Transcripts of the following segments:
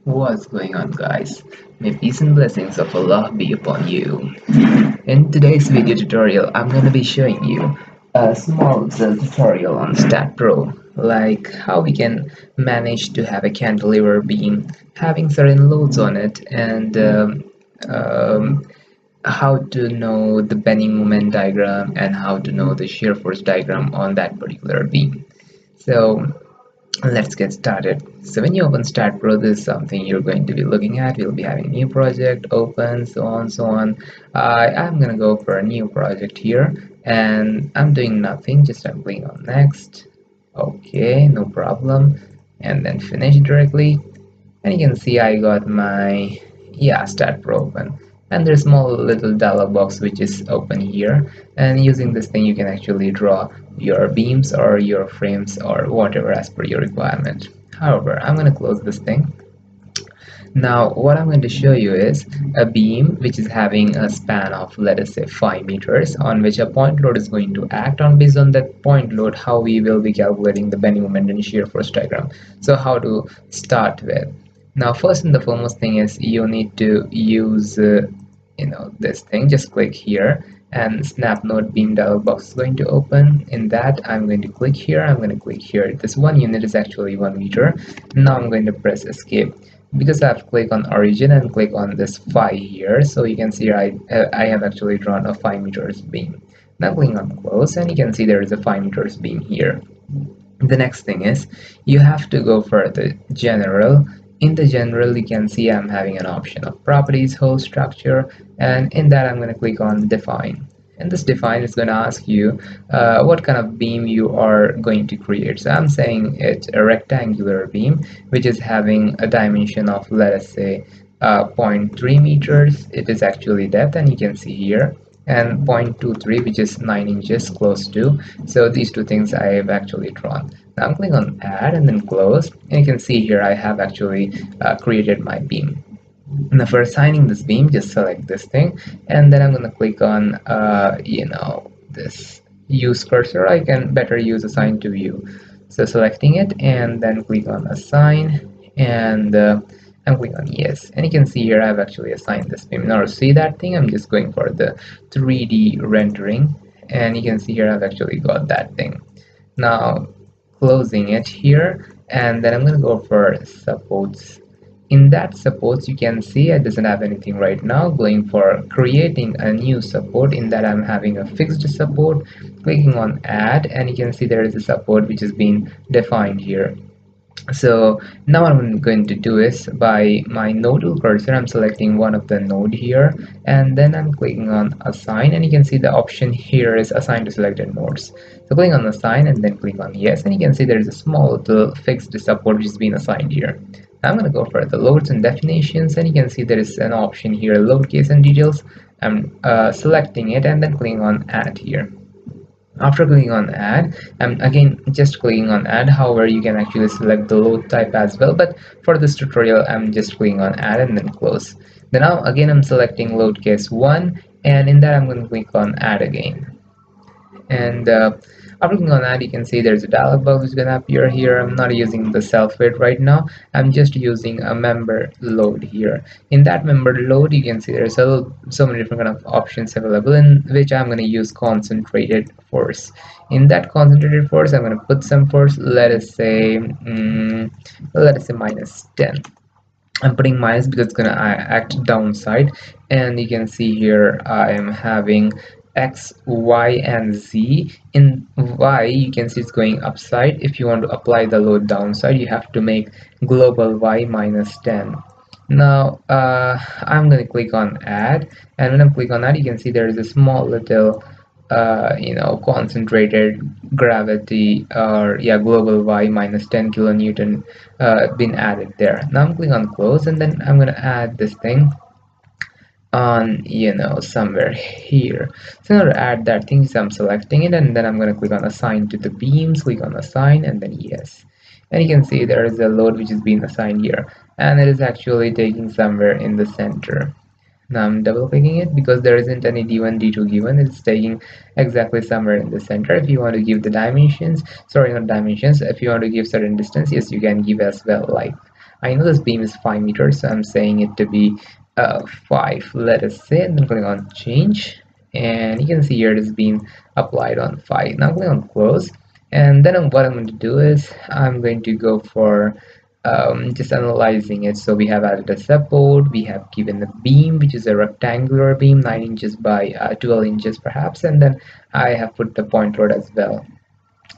What's going on, guys? May peace and blessings of Allah be upon you. In today's video tutorial, I'm going to be showing you a small little tutorial on Staad Pro, like how we can manage to have a cantilever beam having certain loads on it, and um, how to know the bending moment diagram and how to know the shear force diagram on that particular beam. So let's get started. So when you open Staad Pro, this is something you're going to be looking at. We'll be having a new project open, so on, so on. I'm gonna go for a new project here, and I'm doing nothing. Just I'm clicking on next. Okay, no problem, and then finish directly. And you can see I got my Staad Pro open, and there's a small little dialog box which is open here, and using this thing you can actually draw your beams or your frames or whatever as per your requirement. However, I'm going to close this thing. Now what I'm going to show you is a beam which is having a span of, let us say, 5 meters, on which a point load is going to act on. Based on that point load, how we will be calculating the bending moment and shear force diagram. So how to start with. Now first and the foremost thing is you need to use this thing. Just click here and snap node beam dialog box is going to open. In that, I'm going to click here, I'm going to click here. This 1 unit is actually 1 meter. Now I'm going to press escape because I've clicked on origin and click on this phi here. So you can see I have actually drawn a 5 meters beam. Now clicking on close, and you can see there is a 5 meters beam here. The next thing is you have to go for the general. In the general, you can see I'm having an option of properties, whole structure, and in that I'm going to click on define. And this define is going to ask you what kind of beam you are going to create. So I'm saying it's a rectangular beam which is having a dimension of, let us say, 0.3 meters. It is actually depth, and you can see here, and 0.23, which is 9 inches close to. So these two things I have actually drawn. Now I'm clicking on add and then close, and you can see here I have actually created my beam. Now for assigning this beam, just select this thing, and then I'm going to click on this use cursor. I can better use assign to view. So selecting it and then click on assign, and I'm clicking on yes, and you can see here I've actually assigned this beam. In order to see that thing, I'm just going for the 3D rendering, and you can see here I've actually got that thing. Now closing it here, and then I'm going to go for supports. In that supports, you can see it doesn't have anything right now. Going for creating a new support. In that I'm having a fixed support, clicking on add, and you can see there is a support which is being defined here. So now what I'm going to do is, by my node tool cursor, I'm selecting one of the node here, and then I'm clicking on assign, and you can see the option here is assign to selected nodes. So clicking on assign and then click on yes, and you can see there is a small little fixed support which is being assigned here. Now I'm going to go for the loads and definitions, and you can see there is an option here, load case and details. I'm selecting it and then clicking on add here. After clicking on add, I'm again just clicking on add. However, you can actually select the load type as well, but for this tutorial I'm just clicking on add and then close. Then now again I'm selecting load case 1, and in that I'm going to click on add again. And after clicking on that, you can see there's a dialog box which is going to appear here. I'm not using the self weight right now. I'm just using a member load here. In that member load, you can see there's so many different kind of options available, in which I'm going to use concentrated force. In that concentrated force, I'm going to put some force. Let us say minus 10. I'm putting minus because it's going to act downside, and you can see here I am having X, Y, and Z. In Y, you can see it's going upside. If you want to apply the load downside, you have to make global Y minus 10. Now I'm going to click on add, and when I click on that, you can see there is a small little concentrated gravity, or global Y minus 10 kilonewton been added there. Now I'm clicking on close, and then I'm going to add this thing on somewhere here. So in order to add that thing, so I'm selecting it, and then I'm going to click on assign to the beams, click on assign, and then yes, and you can see there is a load which is being assigned here, and it is actually taking somewhere in the center. Now I'm double clicking it because there isn't any d1 d2 given. It's taking exactly somewhere in the center. If you want to give the dimensions, sorry, not dimensions, if you want to give certain distance, yes, you can give as well, like I know this beam is 5 meters, so I'm saying it to be 5, let us say, and then click on change, and you can see here it is being applied on 5. Now click on close, and then what I'm going to do is I'm going to go for just analyzing it. So we have added a support, we have given the beam, which is a rectangular beam, 9 inches by 12 inches perhaps, and then I have put the point load as well.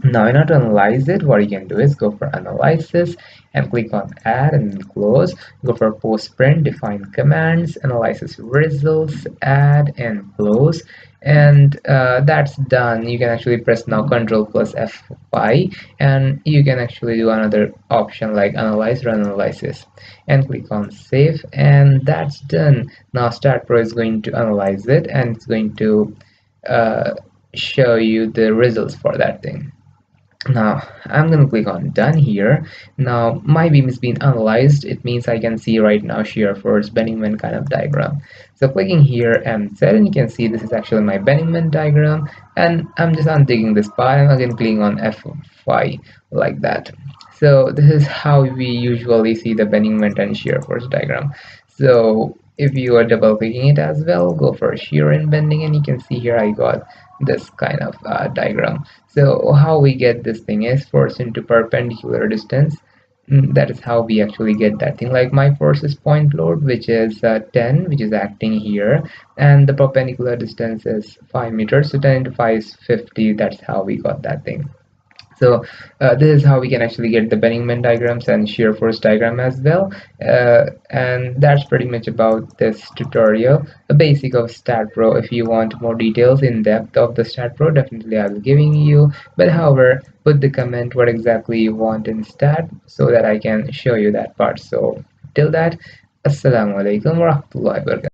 Now in order to analyze it, what you can do is go for analysis and click on add and close. Go for post print, define commands, analysis results, add and close, and that's done. You can actually press now Control plus F5, and you can actually do another option like analyze, run analysis, and click on save, and that's done. Now Staad Pro is going to analyze it, and it's going to uh, show you the results for that thing. Now I'm gonna click on done here. Now my beam is being analyzed. It means I can see right now shear force bending moment kind of diagram. So clicking here and set, and you can see this is actually my bending moment diagram, and I'm just undigging this part and again clicking on F5 like that. So this is how we usually see the bending moment and shear force diagram. So if you are double clicking it as well, go for shear and bending, and you can see here I got this kind of diagram. So how we get this thing is force into perpendicular distance. That is how we actually get that thing. Like my force is point load, which is 10, which is acting here, and the perpendicular distance is 5 meters. So 10 into 5 is 50. That's how we got that thing. So this is how we can actually get the bending moment diagrams and shear force diagram as well. And that's pretty much about this tutorial, the basic of Staad Pro. If you want more details in depth of the Staad Pro, definitely I'll be giving you. But however, put the comment what exactly you want in Staad so that I can show you that part. So till that, Assalamu alaikum warahmatullahi wabarakatuh.